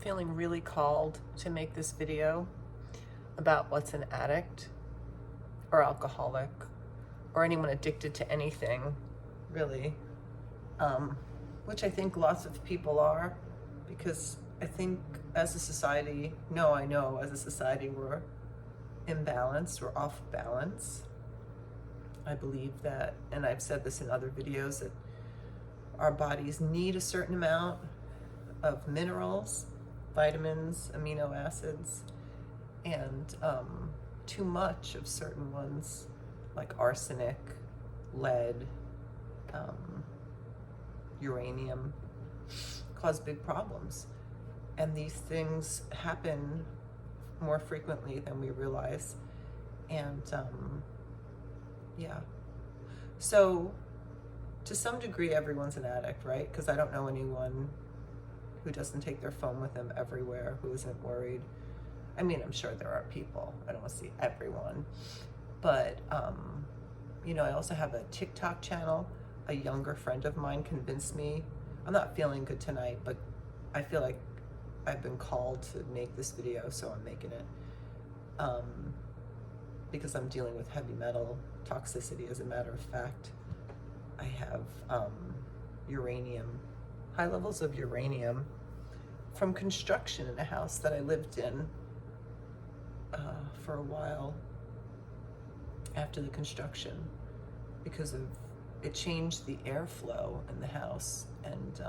feeling really called to make this video about what's an addict or alcoholic or anyone addicted to anything, really, which I think lots of people are, because I think as a society, I know as a society we're imbalanced, we're off balance. I believe that, and I've said this in other videos, that our bodies need a certain amount of minerals, vitamins, amino acids, and too much of certain ones like arsenic, lead, uranium cause big problems. And these things happen more frequently than we realize. And yeah. So to some degree, everyone's an addict, right? Because I don't know anyone who doesn't take their phone with them everywhere, who isn't worried. I mean, I'm sure there are people. I don't want to see everyone. But, I also have a TikTok channel. A younger friend of mine convinced me. I'm not feeling good tonight, but I feel like I've been called to make this video, so I'm making it. Because I'm dealing with heavy metal toxicity, as a matter of fact. I have uranium, high levels of uranium from construction in a house that I lived in for a while after the construction, because of it changed the airflow in the house and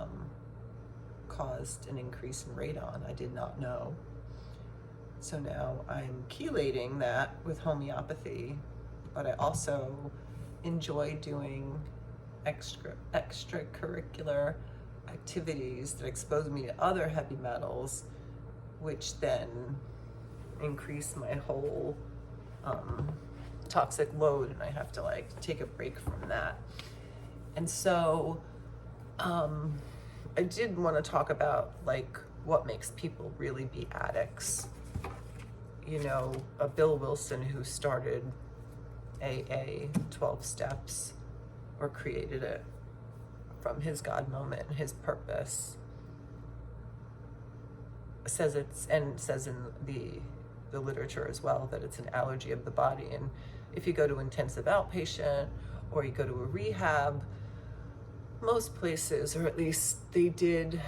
caused an increase in radon. I did not know. So now I'm chelating that with homeopathy, but I also enjoy doing extracurricular activities that expose me to other heavy metals, which then increase my whole toxic load, and I have to take a break from that. And so I did want to talk about what makes people really be addicts. Bill Wilson, who started AA 12 steps, or created it from his God moment and his purpose, says in the literature as well, that it's an allergy of the body. And if you go to intensive outpatient or you go to a rehab, most places, or at least they did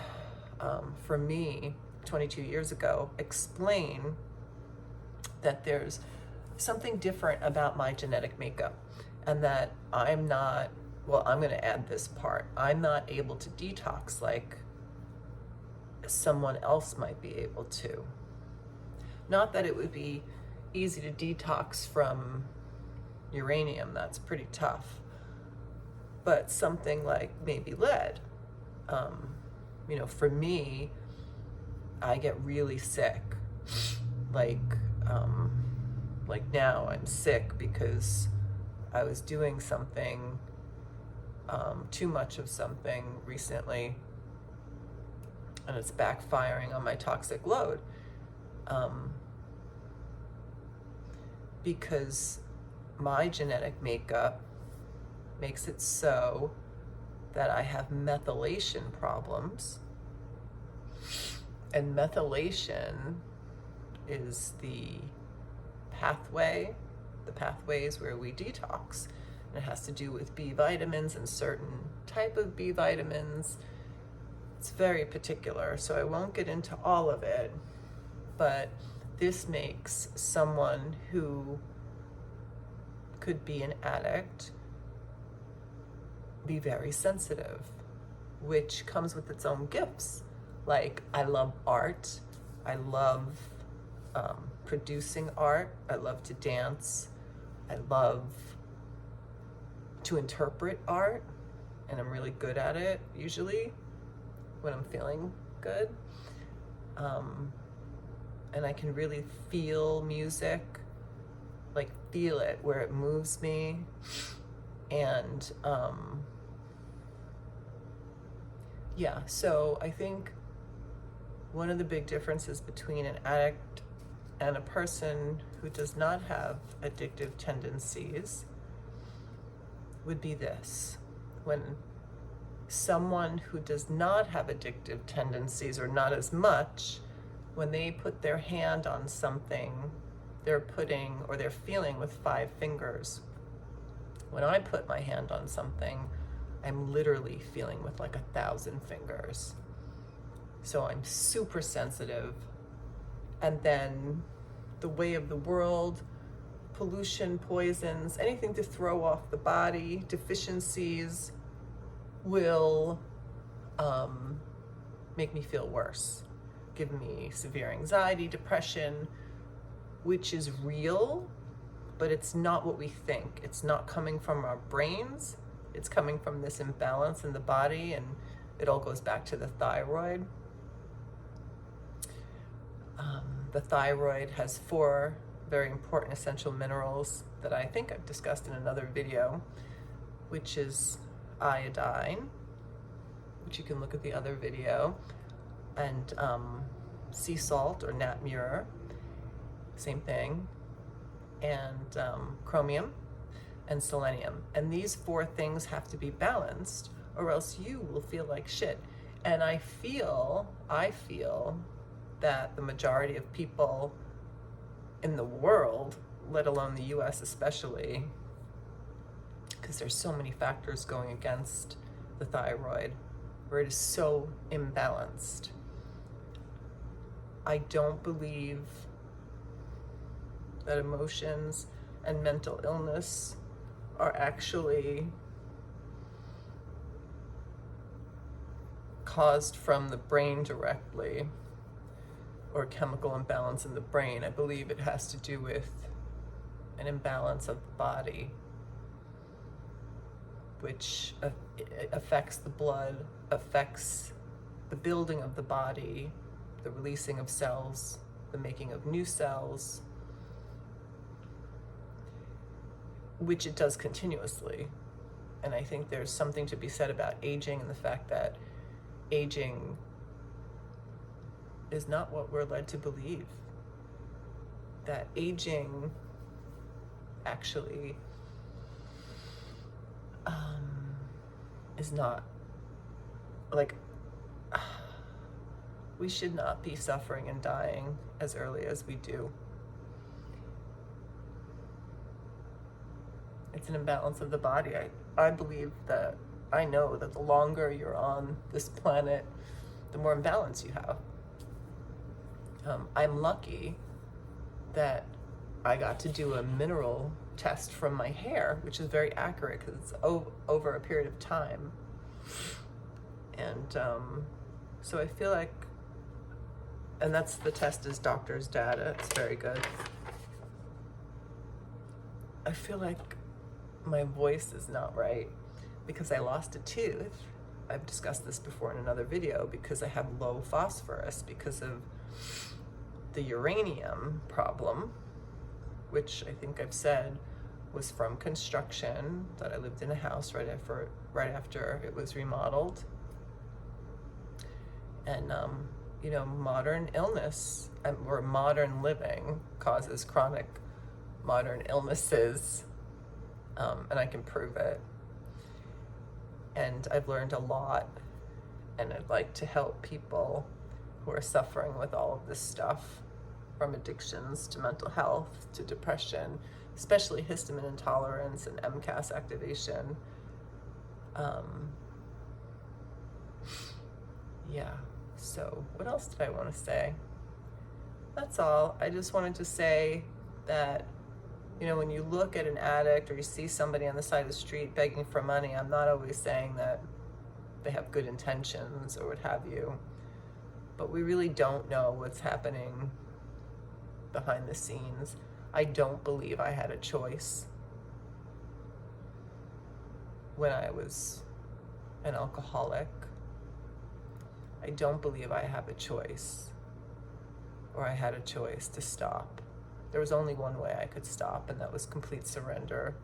for me 22 years ago, explain that there's something different about my genetic makeup, and that I'm going to add this part, I'm not able to detox like someone else might be able to. Not that it would be easy to detox from uranium, that's pretty tough, but something like maybe lead. For me, I get really sick. Like now I'm sick because I was doing something, too much of something recently, and it's backfiring on my toxic load. Because my genetic makeup makes it so that I have methylation problems. And methylation is the pathways where we detox. And it has to do with B vitamins and certain type of B vitamins. It's very particular, so I won't get into all of it, but this makes someone who could be an addict be very sensitive, which comes with its own gifts. Like, I love art, I love producing art, I love to dance, I love to interpret art, and I'm really good at it usually when I'm feeling good. And I can really feel music, feel it where it moves me. And so I think one of the big differences between an addict and a person who does not have addictive tendencies would be this: when someone who does not have addictive tendencies, or not as much, when they put their hand on something, they're putting, or they're feeling with 5 fingers. When I put my hand on something, I'm literally feeling with like 1,000 fingers. So I'm super sensitive. And then the way of the world, pollution, poisons, anything to throw off the body, deficiencies will make me feel worse, give me severe anxiety, depression, which is real, but it's not what we think. It's not coming from our brains. It's coming from this imbalance in the body, and it all goes back to the thyroid. The thyroid has 4 very important essential minerals that I think I've discussed in another video, which is iodine, which you can look at the other video, and sea salt or nat mure, same thing, and chromium and selenium. And these 4 things have to be balanced, or else you will feel like shit. And I feel that the majority of people in the world, let alone the US especially, because there's so many factors going against the thyroid, where it is so imbalanced. I don't believe that emotions and mental illness are actually caused from the brain directly, or chemical imbalance in the brain. I believe it has to do with an imbalance of the body, which affects the blood, affects the building of the body, the releasing of cells, the making of new cells, which it does continuously. And I think there's something to be said about aging, and the fact that aging is not what we're led to believe. That aging actually is not, like, we should not be suffering and dying as early as we do. It's an imbalance of the body. I believe that, I know that the longer you're on this planet, the more imbalance you have. I'm lucky that I got to do a mineral test from my hair, which is very accurate because it's over a period of time. And so I feel like, and that's, the test is doctor's data, it's very good. I feel like my voice is not right because I lost a tooth. I've discussed this before in another video, because I have low phosphorus because of the uranium problem, which I think I've said was from construction, that I lived in a house right after it was remodeled. And you know, modern illness or modern living causes chronic modern illnesses, and I can prove it. And I've learned a lot, and I'd like to help people who are suffering with all of this stuff, from addictions to mental health to depression, especially histamine intolerance and MCAS activation. Yeah, so what else did I want to say? That's all. I just wanted to say that, you know, when you look at an addict or you see somebody on the side of the street begging for money, I'm not always saying that they have good intentions or what have you, but we really don't know what's happening behind the scenes. I don't believe I had a choice when I was an alcoholic. I don't believe I have a choice, or I had a choice to stop. There was only one way I could stop, and that was complete surrender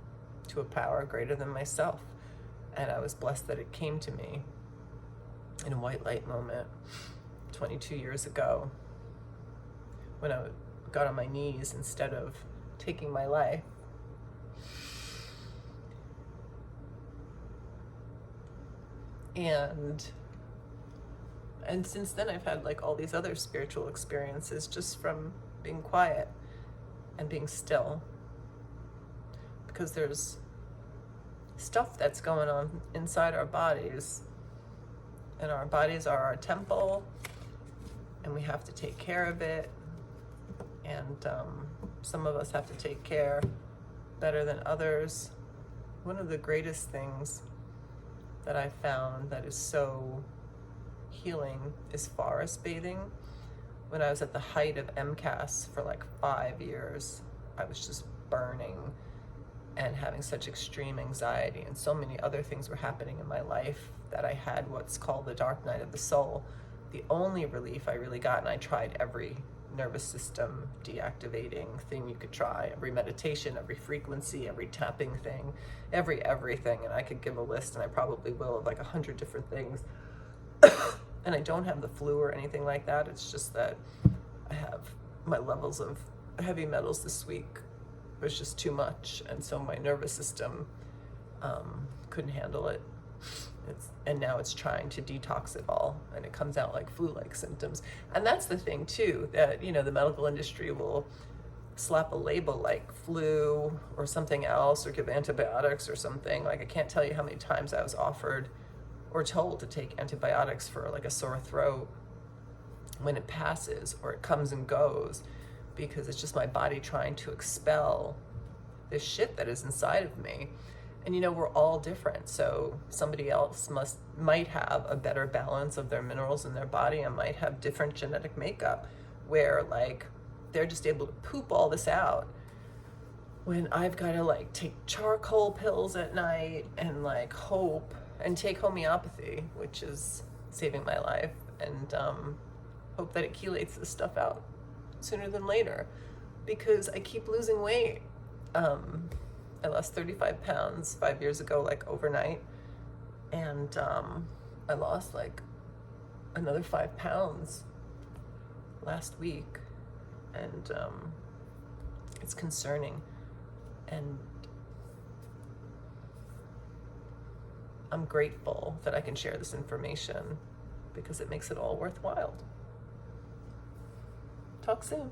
to a power greater than myself. And I was blessed that it came to me in a white light moment 22 years ago, when I got on my knees instead of taking my life. And And since then, I've had like all these other spiritual experiences just from being quiet and being still. Because there's stuff that's going on inside our bodies. And our bodies are our temple. And we have to take care of it. And some of us have to take care better than others. One of the greatest things that I found that is so healing is forest bathing. When I was at the height of MCAS for like 5 years, I was just burning and having such extreme anxiety, and so many other things were happening in my life that I had what's called the dark night of the soul. The only relief I really got, and I tried every nervous system deactivating thing you could try, every meditation, every frequency, every tapping thing, everything, and I could give a list, and I probably will, of like 100 different things. And I don't have the flu or anything like that. It's just that I have my levels of heavy metals this week was just too much, and so my nervous system couldn't handle it. And now it's trying to detox it all, and it comes out like flu-like symptoms. And that's the thing too, that, you know, the medical industry will slap a label like flu or something else, or give antibiotics or something. Like, I can't tell you how many times I was offered or told to take antibiotics for like a sore throat when it passes or it comes and goes, because it's just my body trying to expel this shit that is inside of me. And you know, we're all different. So somebody else might have a better balance of their minerals in their body and might have different genetic makeup, where like they're just able to poop all this out, when I've got to like take charcoal pills at night and like hope and take homeopathy, which is saving my life, and hope that it chelates this stuff out sooner than later, because I keep losing weight. I lost 35 pounds 5 years ago, like overnight, and I lost like another 5 pounds last week, and it's concerning, and I'm grateful that I can share this information, because it makes it all worthwhile. Talk soon.